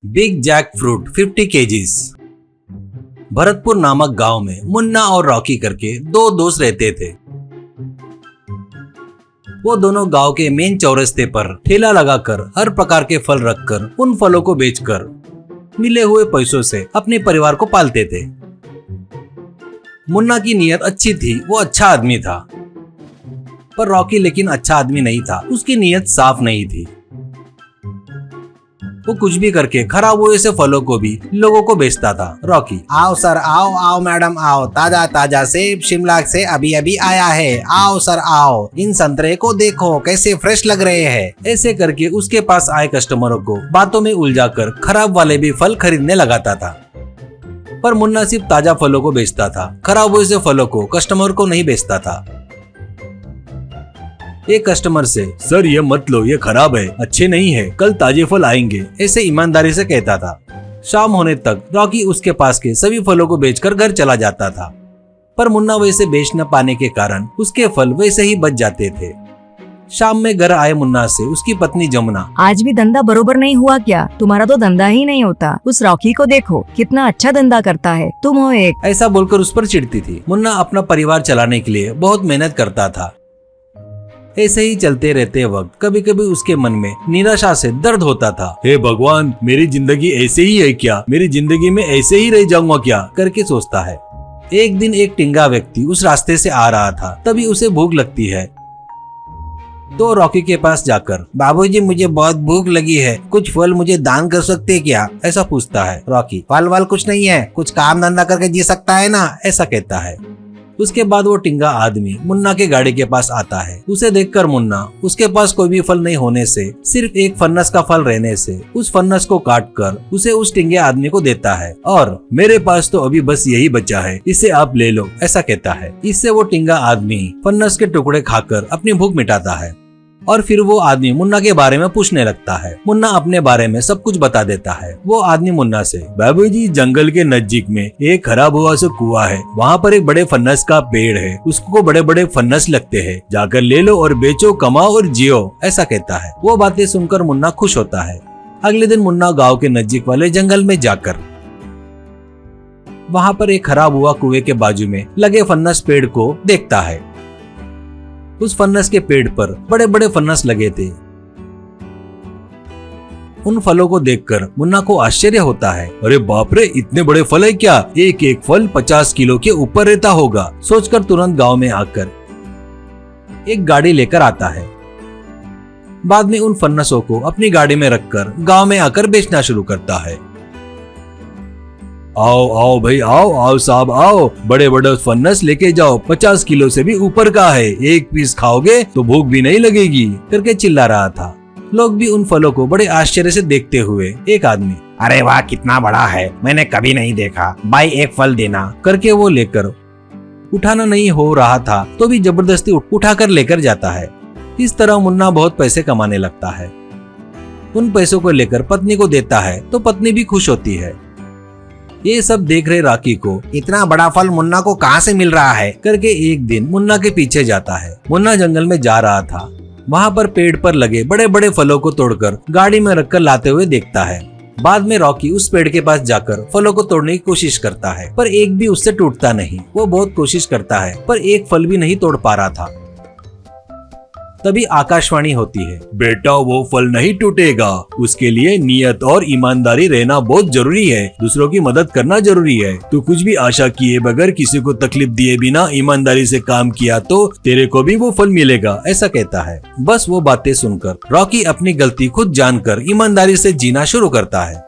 Big jackfruit 50 केजीज। भरतपुर नामक गांव में मुन्ना और रॉकी करके दो दोस्त रहते थे। वो दोनों गांव के मेन चौरस्ते पर ठेला लगाकर हर प्रकार के फल रखकर उन फलों को बेचकर मिले हुए पैसों से अपने परिवार को पालते थे। मुन्ना की नीयत अच्छी थी, वो अच्छा आदमी था, पर रॉकी लेकिन अच्छा आदमी नहीं था। उसकी नीयत साफ नहीं थी। वो कुछ भी करके खराब हुए से फलों को भी लोगों को बेचता था। रॉकी, आओ सर, आओ आओ मैडम आओ, ताजा ताजा सेब शिमला से अभी अभी आया है। आओ सर आओ, इन संतरे को देखो कैसे फ्रेश लग रहे हैं। ऐसे करके उसके पास आए कस्टमरों को बातों में उलझाकर खराब वाले भी फल खरीदने लगाता था। पर मुन्ना सिर्फ ताजा फलों को बेचता था, खराब हुए से फलों को कस्टमर को नहीं बेचता था। एक कस्टमर से, सर ये मत लो, ये खराब है, अच्छे नहीं है, कल ताजे फल आएंगे, ऐसे ईमानदारी से कहता था। शाम होने तक रॉकी उसके पास के सभी फलों को बेचकर घर चला जाता था, पर मुन्ना वैसे बेच न पाने के कारण उसके फल वैसे ही बच जाते थे। शाम में घर आए मुन्ना से उसकी पत्नी जमुना, आज भी धंधा बरोबर नहीं हुआ क्या? तुम्हारा तो धंधा ही नहीं होता। उस रॉकी को देखो कितना अच्छा धंधा करता है, तुम हो एक। ऐसा बोलकर उस पर चिढ़ती थी। मुन्ना अपना परिवार चलाने के लिए बहुत मेहनत करता था। ऐसे ही चलते रहते वक्त कभी कभी उसके मन में निराशा से दर्द होता था। हे भगवान, मेरी जिंदगी ऐसे ही है क्या? मेरी जिंदगी में ऐसे ही रह जाऊंगा क्या? करके सोचता है। एक दिन एक टिंगा व्यक्ति उस रास्ते से आ रहा था, तभी उसे भूख लगती है। तो रॉकी के पास जाकर, बाबूजी मुझे बहुत भूख लगी है, कुछ फल मुझे दान कर सकते क्या? ऐसा पूछता है। रॉकी, फल वल कुछ नहीं है, कुछ काम धंधा करके जी सकता है ना? ऐसा कहता है। उसके बाद वो टिंगा आदमी मुन्ना के गाड़ी के पास आता है। उसे देखकर मुन्ना उसके पास कोई भी फल नहीं होने से, सिर्फ एक फन्नस का फल रहने से, उस फन्नस को काट कर उसे उस टिंगे आदमी को देता है और मेरे पास तो अभी बस यही बचा है, इसे आप ले लो, ऐसा कहता है। इससे वो टिंगा आदमी फन्नस के टुकड़े खाकर अपनी भूख मिटाता है और फिर वो आदमी मुन्ना के बारे में पूछने लगता है। मुन्ना अपने बारे में सब कुछ बता देता है। वो आदमी मुन्ना से, बाबूजी जंगल के नजदीक में एक खराब हुआ सा कुआं है, वहाँ पर एक बड़े फन्नस का पेड़ है, उसको बड़े बड़े फन्नस लगते हैं, जाकर ले लो और बेचो, कमाओ और जियो, ऐसा कहता है। वो बातें सुनकर मुन्ना खुश होता है। अगले दिन मुन्ना गाँव के नजदीक वाले जंगल में जाकर वहाँ पर एक खराब हुआ कुएं के बाजू में लगे फन्नस पेड़ को देखता है। उस फन्नस के पेड़ पर बड़े बड़े फन्नस लगे थे। उन फलों को देखकर मुन्ना को आश्चर्य होता है। अरे बाप रे, इतने बड़े फल है क्या? एक एक फल 50 किलो के ऊपर रहता होगा, सोचकर तुरंत गांव में आकर एक गाड़ी लेकर आता है। बाद में उन फन्नसों को अपनी गाड़ी में रखकर गांव में आकर बेचना शुरू करता है। आओ आओ भाई, आओ आओ साहब आओ, बड़े बड़े फन्नस लेके जाओ, 50 किलो से भी ऊपर का है, एक पीस खाओगे तो भूख भी नहीं लगेगी, करके चिल्ला रहा था। लोग भी उन फलों को बड़े आश्चर्य से देखते हुए, एक आदमी, अरे वाह कितना बड़ा है, मैंने कभी नहीं देखा, भाई एक फल देना, करके वो लेकर उठाना नहीं हो रहा था तो भी जबरदस्ती उठाकर लेकर जाता है। इस तरह मुन्ना बहुत पैसे कमाने लगता है। उन पैसों को लेकर पत्नी को देता है तो पत्नी भी खुश होती है। ये सब देख रहे रॉकी को इतना बड़ा फल मुन्ना को कहाँ से मिल रहा है करके एक दिन मुन्ना के पीछे जाता है। मुन्ना जंगल में जा रहा था, वहाँ पर पेड़ पर लगे बड़े बड़े फलों को तोड़कर गाड़ी में रखकर लाते हुए देखता है। बाद में रॉकी उस पेड़ के पास जाकर फलों को तोड़ने की कोशिश करता है, पर एक भी उससे टूटता नहीं। वो बहुत कोशिश करता है पर एक फल भी नहीं तोड़ पा रहा था। तभी आकाशवाणी होती है, बेटा वो फल नहीं टूटेगा, उसके लिए नियत और ईमानदारी रहना बहुत जरूरी है, दूसरों की मदद करना जरूरी है। तू कुछ भी आशा किए बगैर, किसी को तकलीफ दिए बिना ईमानदारी से काम किया तो तेरे को भी वो फल मिलेगा, ऐसा कहता है। बस वो बातें सुनकर रॉकी अपनी गलती खुद जानकर ईमानदारी से जीना शुरू करता है।